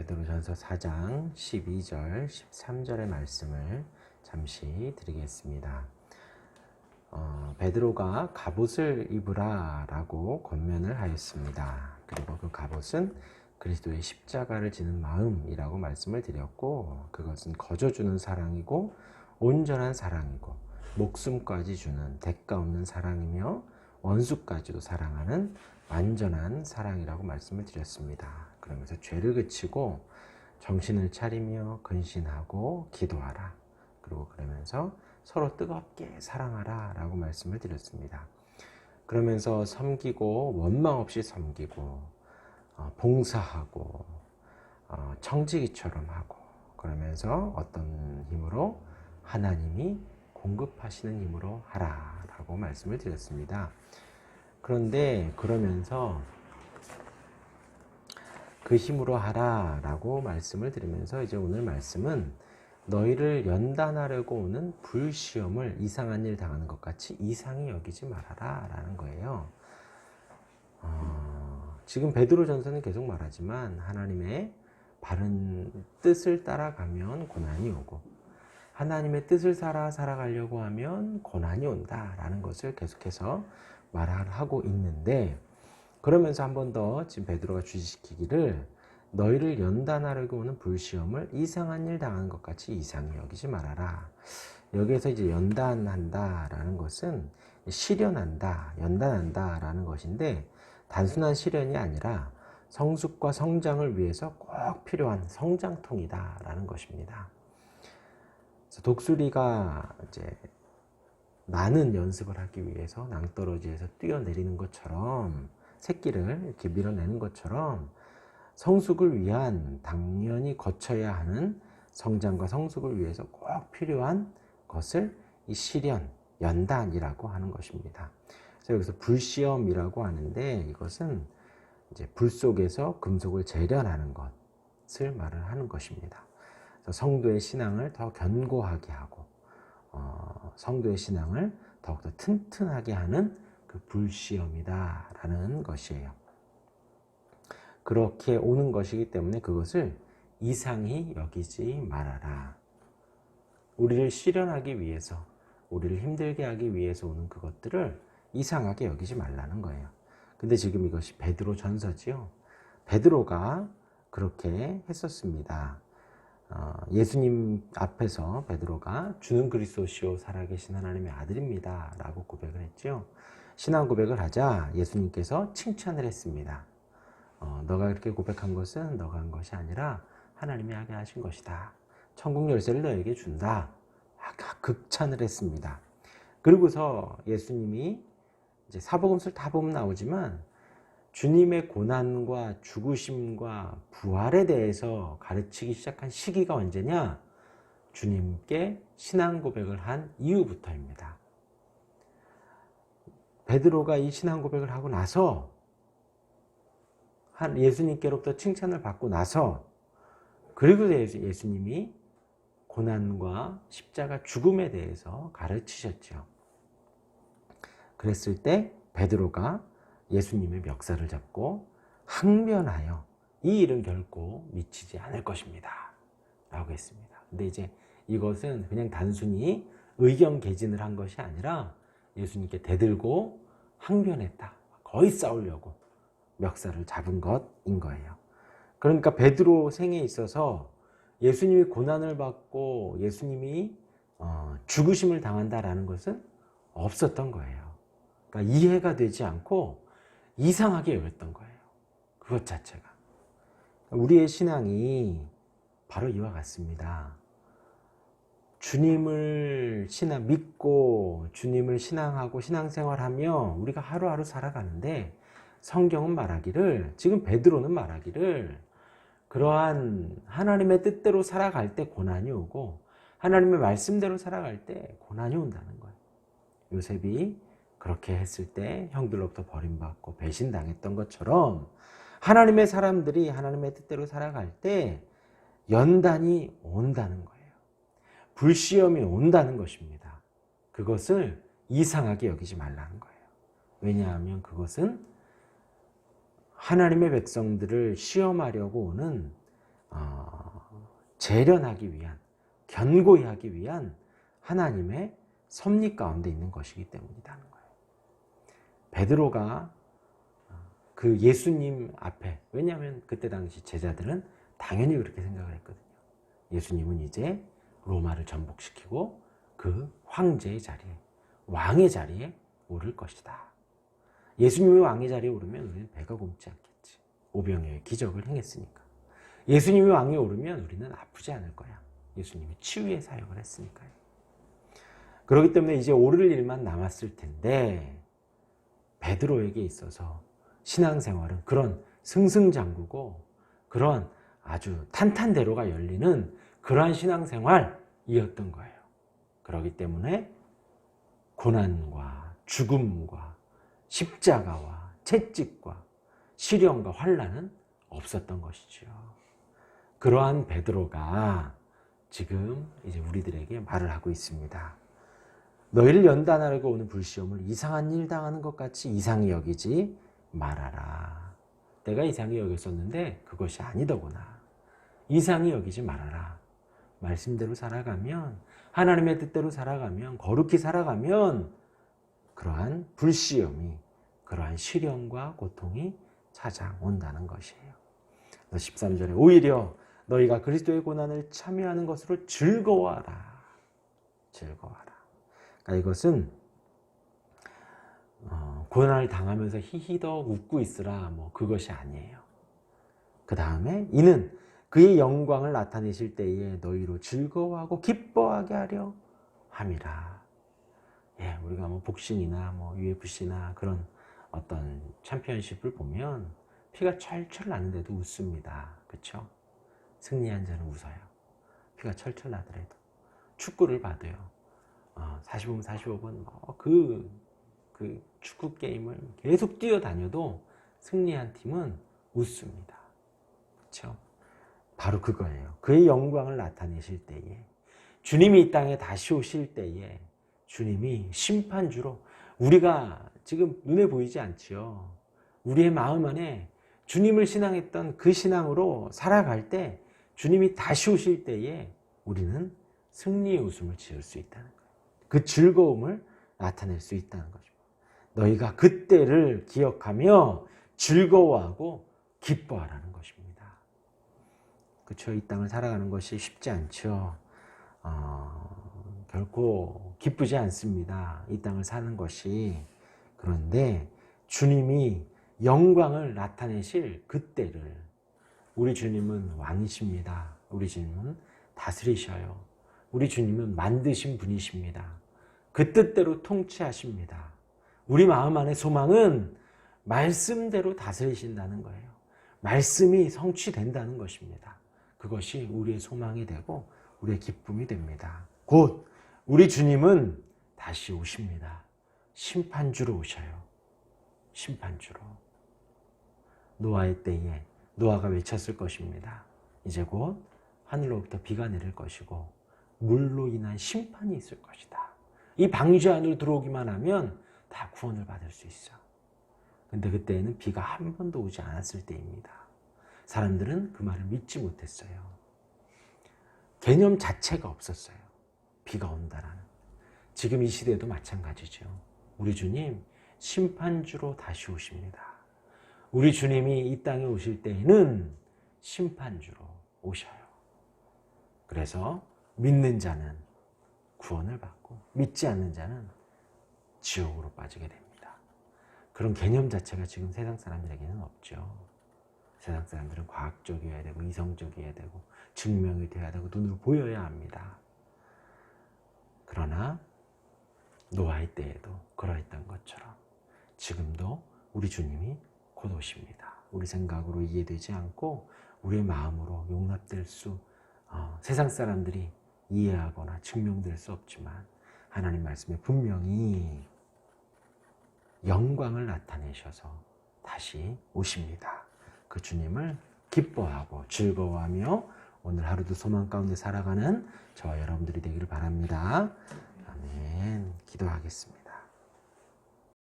베드로전서 4장 12절 13절의 말씀을 잠시 드리겠습니다. 베드로가 갑옷을 입으라 라고 권면을 하였습니다. 그리고 그 갑옷은 그리스도의 십자가를 지는 마음이라고 말씀을 드렸고, 그것은 거저주는 사랑이고 온전한 사랑이고 목숨까지 주는 대가 없는 사랑이며 원수까지도 사랑하는 완전한 사랑이라고 말씀을 드렸습니다. 그러면서 죄를 그치고 정신을 차리며 근신하고 기도하라. 그리고 그러면서 서로 뜨겁게 사랑하라 라고 말씀을 드렸습니다. 그러면서 섬기고 원망 없이 섬기고 봉사하고 청지기처럼 하고, 그러면서 어떤 힘으로? 하나님이 공급하시는 힘으로 하라 라고 말씀을 드렸습니다. 그런데 그러면서 그 힘으로 하라 라고 말씀을 드리면서 이제 오늘 말씀은 너희를 연단하려고 오는 불시험을 이상한 일 당하는 것 같이 이상히 여기지 말아라 라는 거예요. 지금 베드로전서는 계속 말하지만 하나님의 바른 뜻을 따라가면 고난이 오고, 하나님의 뜻을 살아가려고 하면 고난이 온다라는 것을 계속해서 말하고 있는데, 그러면서 한 번 더 지금 베드로가 주시키기를 너희를 연단하려고 오는 불시험을 이상한 일 당하는 것 같이 이상히 여기지 말아라. 여기에서 이제 연단한다라는 것은 시련한다, 연단한다라는 것인데, 단순한 시련이 아니라 성숙과 성장을 위해서 꼭 필요한 성장통이다라는 것입니다. 그래서 독수리가 이제 많은 연습을 하기 위해서 낭떠러지에서 뛰어내리는 것처럼, 새끼를 이렇게 밀어내는 것처럼 성숙을 위한, 당연히 거쳐야 하는 성장과 성숙을 위해서 꼭 필요한 것을 이 시련, 연단이라고 하는 것입니다. 그래서 여기서 불시험이라고 하는데, 이것은 이제 불 속에서 금속을 재련하는 것을 말을 하는 것입니다. 그래서 성도의 신앙을 더 견고하게 하고 성도의 신앙을 더욱더 튼튼하게 하는 그 불시험이다라는 것이에요. 그렇게 오는 것이기 때문에 그것을 이상히 여기지 말아라. 우리를 시련하기 위해서, 우리를 힘들게 하기 위해서 오는 그것들을 이상하게 여기지 말라는 거예요. 근데 지금 이것이 베드로 전서지요. 베드로가 그렇게 했었습니다. 예수님 앞에서 베드로가 주는 그리스도시요 살아계신 하나님의 아들입니다 라고 고백을 했죠. 신앙 고백을 하자 예수님께서 칭찬을 했습니다. 너가 그렇게 고백한 것은 너가 한 것이 아니라 하나님이 하게 하신 것이다. 천국 열쇠를 너에게 준다. 극찬을 했습니다. 그리고서 예수님이 이제 사복음서를 다 보면 나오지만 주님의 고난과 죽으심과 부활에 대해서 가르치기 시작한 시기가 언제냐? 주님께 신앙 고백을 한 이후부터입니다. 베드로가 이 신앙 고백을 하고 나서, 예수님께로부터 칭찬을 받고 나서, 그리고 예수님이 고난과 십자가 죽음에 대해서 가르치셨죠. 그랬을 때 베드로가 예수님의 멱살을 잡고 항변하여 이 일은 결코 미치지 않을 것입니다 라고 했습니다. 근데 이제 이것은 그냥 단순히 의견 개진을 한 것이 아니라 예수님께 대들고 항변했다, 거의 싸우려고 멱살을 잡은 것인 거예요. 그러니까 베드로 생에 있어서 예수님이 고난을 받고 예수님이 죽으심을 당한다라는 것은 없었던 거예요. 그러니까 이해가 되지 않고 이상하게 여겼던 거예요. 그것 자체가. 우리의 신앙이 바로 이와 같습니다. 주님을 믿고 주님을 신앙하고 신앙생활하며 우리가 하루하루 살아가는데, 성경은 말하기를, 지금 베드로는 말하기를, 그러한 하나님의 뜻대로 살아갈 때 고난이 오고 하나님의 말씀대로 살아갈 때 고난이 온다는 거예요. 요셉이 그렇게 했을 때 형들로부터 버림받고 배신당했던 것처럼 하나님의 사람들이 하나님의 뜻대로 살아갈 때 연단이 온다는 거예요. 불시험이 온다는 것입니다. 그것을 이상하게 여기지 말라는 거예요. 왜냐하면 그것은 하나님의 백성들을 시험하려고 오는 재련하기 위한, 견고히 하기 위한 하나님의 섭리 가운데 있는 것이기 때문이라는 거예요. 베드로가 그 예수님 앞에, 왜냐하면 그때 당시 제자들은 당연히 그렇게 생각을 했거든요. 예수님은 이제 로마를 전복시키고 그 황제의 자리에, 왕의 자리에 오를 것이다. 예수님이 왕의 자리에 오르면 우리는 배가 굼지 않겠지. 오병이어의 기적을 행했으니까. 예수님이 왕에 오르면 우리는 아프지 않을 거야. 예수님이 치유의 사역을 했으니까요. 그렇기 때문에 이제 오를 일만 남았을 텐데 베드로에게 있어서 신앙생활은 그런 승승장구고 그런 아주 탄탄대로가 열리는 그러한 신앙생활이었던 거예요. 그렇기 때문에 고난과 죽음과 십자가와 채찍과 시련과 환난은 없었던 것이지요. 그러한 베드로가 지금 이제 우리들에게 말을 하고 있습니다. 너희를 연단하려고 오는 불시험을 이상한 일 당하는 것 같이 이상히 여기지 말아라. 내가 이상히 여겼었는데 그것이 아니더구나. 이상히 여기지 말아라. 말씀대로 살아가면, 하나님의 뜻대로 살아가면, 거룩히 살아가면 그러한 불시험이, 그러한 시련과 고통이 찾아온다는 것이에요. 13절에 오히려 너희가 그리스도의 고난을 참여하는 것으로 즐거워하라. 즐거워하라. 그러니까 이것은 고난을 당하면서 히히덕 웃고 있으라, 뭐 그것이 아니에요. 그 다음에 이는 그의 영광을 나타내실 때에 너희로 즐거워하고 기뻐하게 하려 함이라. 예, 우리가 뭐 복싱이나 뭐 UFC나 그런 어떤 챔피언십을 보면 피가 철철 나는데도 웃습니다. 그렇죠? 승리한 자는 웃어요. 피가 철철 나더라도. 축구를 봐도요. 45분, 45분 그 축구 게임을 계속 뛰어다녀도 승리한 팀은 웃습니다. 그렇죠? 바로 그거예요. 그의 영광을 나타내실 때에, 주님이 이 땅에 다시 오실 때에 주님이 심판주로, 우리가 지금 눈에 보이지 않지요. 우리의 마음 안에 주님을 신앙했던 그 신앙으로 살아갈 때, 주님이 다시 오실 때에 우리는 승리의 웃음을 지을 수 있다는 거예요. 그 즐거움을 나타낼 수 있다는 거죠. 너희가 그때를 기억하며 즐거워하고 기뻐하라는 것입니다. 그렇죠? 이 땅을 살아가는 것이 쉽지 않죠. 결코 기쁘지 않습니다. 이 땅을 사는 것이. 그런데 주님이 영광을 나타내실 그때를, 우리 주님은 왕이십니다. 우리 주님은 다스리셔요. 우리 주님은 만드신 분이십니다. 그 뜻대로 통치하십니다. 우리 마음 안의 소망은 말씀대로 다스리신다는 거예요. 말씀이 성취된다는 것입니다. 그것이 우리의 소망이 되고 우리의 기쁨이 됩니다. 곧 우리 주님은 다시 오십니다. 심판주로 오셔요. 심판주로. 노아의 때에 노아가 외쳤을 것입니다. 이제 곧 하늘로부터 비가 내릴 것이고 물로 인한 심판이 있을 것이다. 이 방주 안으로 들어오기만 하면 다 구원을 받을 수 있어. 근데 그때는 비가 한 번도 오지 않았을 때입니다. 사람들은 그 말을 믿지 못했어요. 개념 자체가 없었어요. 비가 온다라는. 지금 이 시대도 마찬가지죠. 우리 주님 심판주로 다시 오십니다. 우리 주님이 이 땅에 오실 때에는 심판주로 오셔요. 그래서 믿는 자는 구원을 받고 믿지 않는 자는 지옥으로 빠지게 됩니다. 그런 개념 자체가 지금 세상 사람들에게는 없죠. 세상 사람들은 과학적이어야 되고 이성적이어야 되고 증명이 돼야 되고 눈으로 보여야 합니다. 그러나 노아의 때에도 그러했던 것처럼 지금도 우리 주님이 곧 오십니다. 우리 생각으로 이해되지 않고 우리의 마음으로 용납될 수, 세상 사람들이 이해하거나 증명될 수 없지만 하나님 말씀에 분명히 영광을 나타내셔서 다시 오십니다. 그 주님을 기뻐하고 즐거워하며 오늘 하루도 소망 가운데 살아가는 저와 여러분들이 되기를 바랍니다. 아멘. 기도하겠습니다.